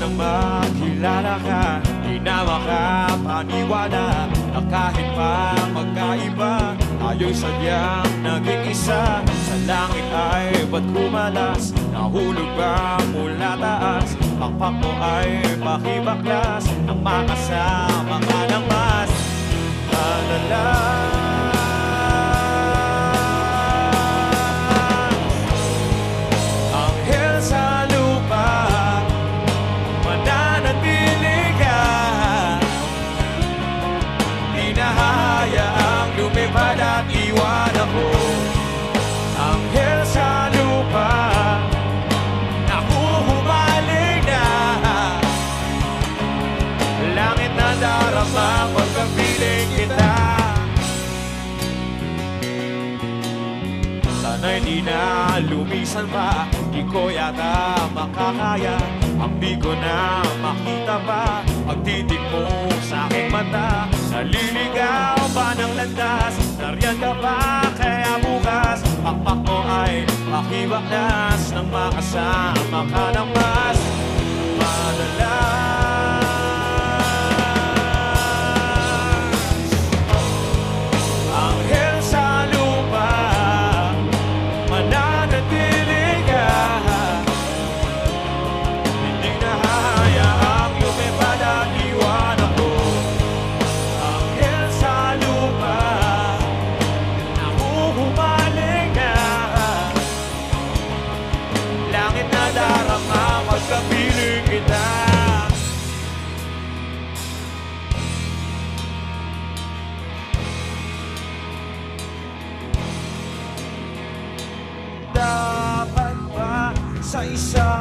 nang makilala ka, di na makapaniwala na kahit pa magkaiba, tayo'y sadyang naging isa. Sa langit ay ba't kumalas, nahulog ba mula taas? Pakpak mo ay pakibaklas, nang makasama ka ng mas madalas. Lumipad at iwan ako, anghel sa lupa. Naku, humaling na, langit na darama pagkapiling kita. Sana'y di na lumisan pa, di ko yata makakaya. Ang di ko na makita pa, pagtitig mo sa aking mata. Naliligaw ba ng landas? Nariyan ka ba kaya bukas? Pakpak mo ay makibaklas, nang makasama ka ng mas madalas. Anghel sa lupa, mananatili ka. Hindi na hayaang lumipad at iwan ako. Anghel sa lupa, nahuhumaling na, langit na darama pagkapiling kita. Dapat ba sa isa